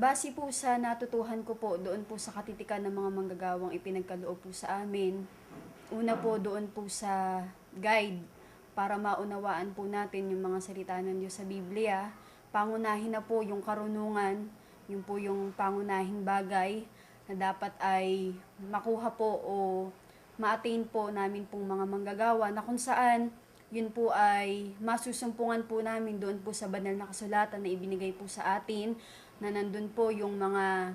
Base po sa natutuhan ko po doon po sa katitikan ng mga manggagawang ipinagkaloob po sa amin, una po doon po sa guide para maunawaan po natin yung mga salita ng Diyos sa Biblia. Pangunahin na po yung karunungan, yun po yung pangunahing bagay na dapat ay makuha po o ma-attain po namin pong mga manggagawa na kung saan yun po ay masusumpungan po namin doon po sa banal na kasulatan na ibinigay po sa atin, na nandun po yung mga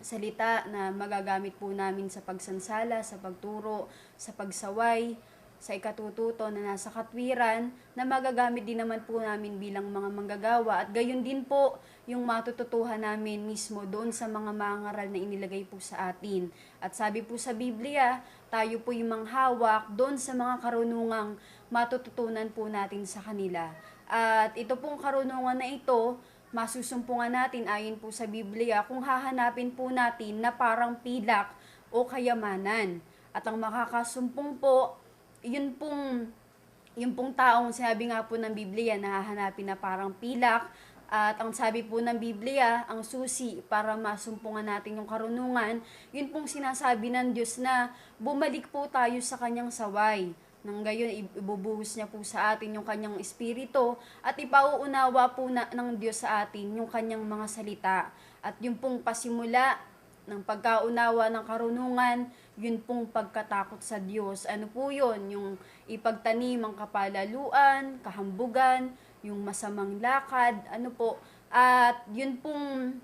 salita na magagamit po namin sa pagsansala, sa pagturo, sa pagsaway, sa ikatututo na nasa katwiran, na magagamit din naman po namin bilang mga manggagawa. At gayon din po yung matututuhan namin mismo doon sa mga mangaral na inilagay po sa atin. At sabi po sa Biblia, tayo po yung manghawak doon sa mga karunungang matututunan po natin sa kanila. At ito pong karunungan na ito, masusumpungan natin ayon po sa Biblia kung hahanapin po natin na parang pilak o kayamanan. At ang makakasumpong po, yun pong taong sinabi nga po ng Biblia na hahanapin na parang pilak. At ang sabi po ng Biblia, ang susi para masumpungan natin yung karunungan, yun pong sinasabi ng Diyos na bumalik po tayo sa kanyang saway. Nang gayon, ibubuhos niya po sa atin yung kanyang espiritu at ipauunawa po ng Diyos sa atin yung kanyang mga salita. At yung pong pasimula ng pagkaunawa ng karunungan, yun pong pagkatakot sa Diyos. Ano po yun? Yung ipagtanim ang kapalaluan, kahambugan, yung masamang lakad, ano po. At yun pong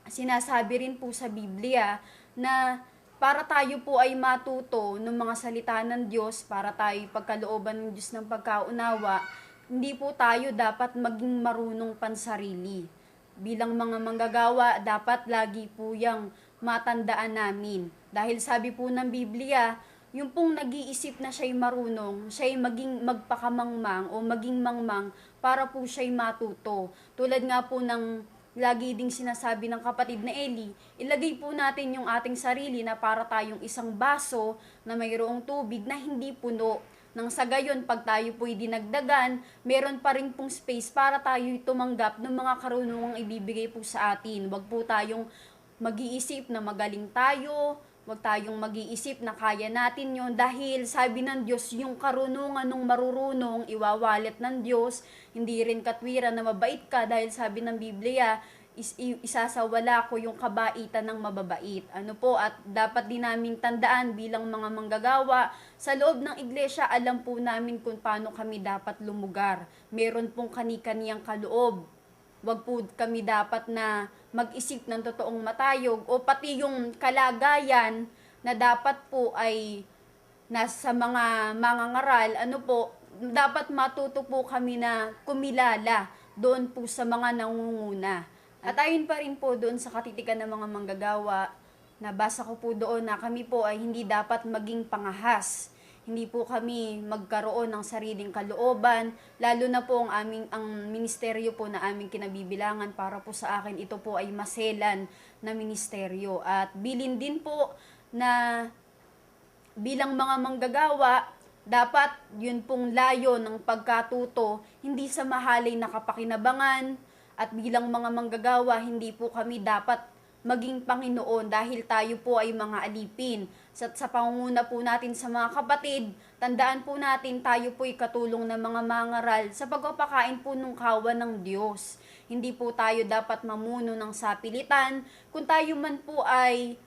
sinasabi rin po sa Biblia na para tayo po ay matuto ng mga salita ng Diyos, para tayo pagkalooban ng Diyos ng pagkaunawa, hindi po tayo dapat maging marunong pansarili. Bilang mga manggagawa, dapat lagi po yang matandaan namin. Dahil sabi po ng Biblia, yung pong nag-iisip na siya'y marunong, siya'y maging magpakamangmang o maging mangmang para po siya'y matuto. Tulad nga po ng lagi ding sinasabi ng kapatid na Eli, ilagay po natin yung ating sarili na para tayong isang baso na mayroong tubig na hindi puno. Nang sa gayon, pag tayo po'y dinagdagan, meron pa rin pong space para tayo'y tumanggap ng mga karunungang ibibigay po sa atin. Huwag po tayong mag-iisip na magaling tayo, huwag tayong mag-iisip na kaya natin yon, dahil sabi ng Diyos, yung karunungan ng marurunong, iwawalit ng Diyos. Hindi rin katwiran na mabait ka, dahil sabi ng Biblia, isasawala ko yung kabaitan ng mababait. Ano po, at dapat din naming tandaan bilang mga manggagawa, sa loob ng iglesia, alam po namin kung paano kami dapat lumugar. Meron pong kani-kaniyang kaloob. Wag po kami dapat na mag-isip ng totoong matayog o pati yung kalagayan na dapat po ay nasa mga mangangaral, ano po, dapat matuto po kami na kumilala doon po sa mga nangunguna. At ayon pa rin po doon sa katitikan ng mga manggagawa, nabasa ko po doon na kami po ay hindi dapat maging pangahas. Hindi po kami magkaroon ng sariling kalooban, lalo na po ang ministeryo po na aming kinabibilangan. Para po sa akin, ito po ay maselan na ministeryo. At bilin din po na bilang mga manggagawa, dapat yun pong layo ng pagkatuto, hindi sa mahalay na kapakinabangan. At bilang mga manggagawa, hindi po kami dapat maging Panginoon dahil tayo po ay mga alipin. Sa pangunguna po natin sa mga kapatid, tandaan po natin tayo po ay katulong ng mga mangaral sa pagpapakain po ng kawan ng Diyos. Hindi po tayo dapat mamuno ng sapilitan. Kung tayo man po ay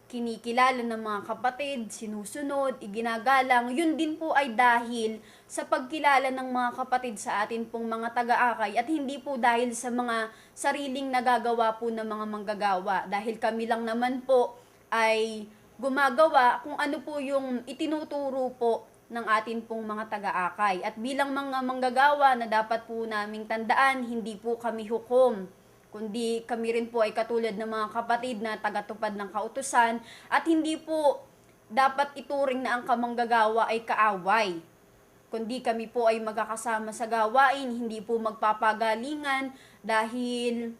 kinikilala ng mga kapatid, sinusunod, iginagalang, yun din po ay dahil sa pagkilala ng mga kapatid sa atin pong mga taga-akay, at hindi po dahil sa mga sariling nagagawa po ng mga manggagawa, dahil kami lang naman po ay gumagawa kung ano po yung itinuturo po ng atin pong mga taga-akay. At bilang mga manggagawa na dapat po naming tandaan, hindi po kami hukom, kundi kami rin po ay katulad ng mga kapatid na tagatupad ng kautusan, at hindi po dapat ituring na ang kamanggagawa ay kaaway, kundi kami po ay magkakasama sa gawain, hindi po magpapagalingan, dahil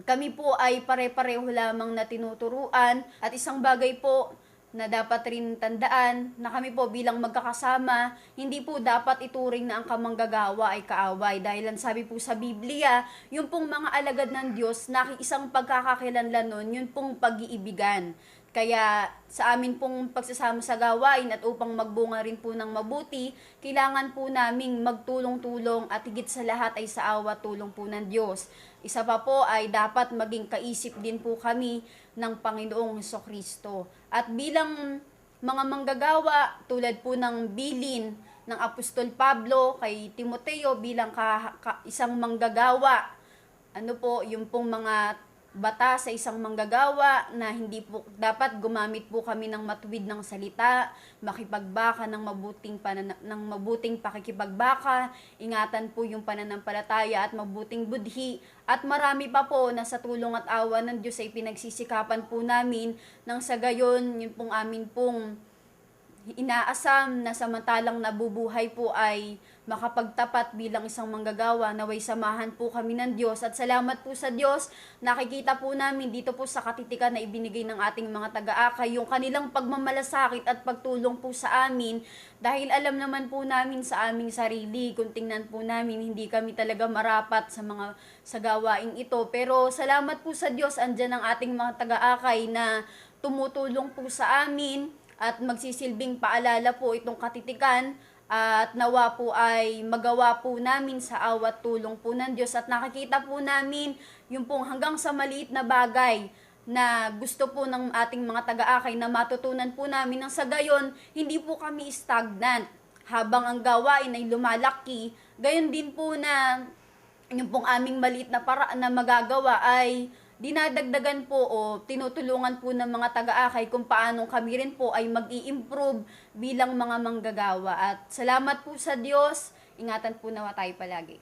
kami po ay pare-pareho lamang na tinuturuan. At isang bagay po na dapat rin tandaan na kami po bilang magkakasama, hindi po dapat ituring na ang kamanggagawa ay kaaway. Dahil ang sabi po sa Biblia, yung pong mga alagad ng Diyos, isang pagkakakilanlan nun, yun pong pag-iibigan. Kaya sa amin pong pagsasama sa gawain at upang magbunga rin po ng mabuti, kailangan po naming magtulong-tulong at higit sa lahat ay sa awa tulong po ng Diyos. Isa pa po ay dapat maging kaisip din po kami ng Panginoong Hesukristo. At bilang mga manggagawa, tulad po ng bilin ng Apostol Pablo kay Timoteo bilang isang manggagawa, yung pong mga bata sa isang manggagawa na hindi po dapat gumamit po kami ng matuwid ng salita, makipagbaka ng mabuting pakikipagbaka, ingatan po yung pananampalataya at mabuting budhi, at marami pa po na sa tulong at awa ng Diyos ay pinagsisikapan po namin nang sa gayon yun pong amin pong inaasam na samantalang nabubuhay po ay makapagtapat bilang isang manggagawa. Naway samahan po kami ng Diyos at salamat po sa Diyos, nakikita po namin dito po sa katitikan na ibinigay ng ating mga taga-akay yung kanilang pagmamalasakit at pagtulong po sa amin, dahil alam naman po namin sa aming sarili, kung tingnan po namin, hindi kami talaga marapat sa gawaing ito, pero salamat po sa Diyos, andyan ang ating mga taga-akay na tumutulong po sa amin at magsisilbing paalala po itong katitikan, at nawa po ay magawa po namin sa awat tulong po ng Diyos, at nakikita po namin yung pong hanggang sa maliit na bagay na gusto po ng ating mga taga-akay na matutunan po namin, nang sa gayon hindi po kami stagnant habang ang gawain ay lumalaki. Gayon din po na yung pong aming maliit na paraan na magagawa ay dinadagdagan po o tinutulungan po ng mga taga-akay kung paano kami rin po ay mag-i-improve bilang mga manggagawa. At salamat po sa Diyos, ingatan po nawa tayo palagi.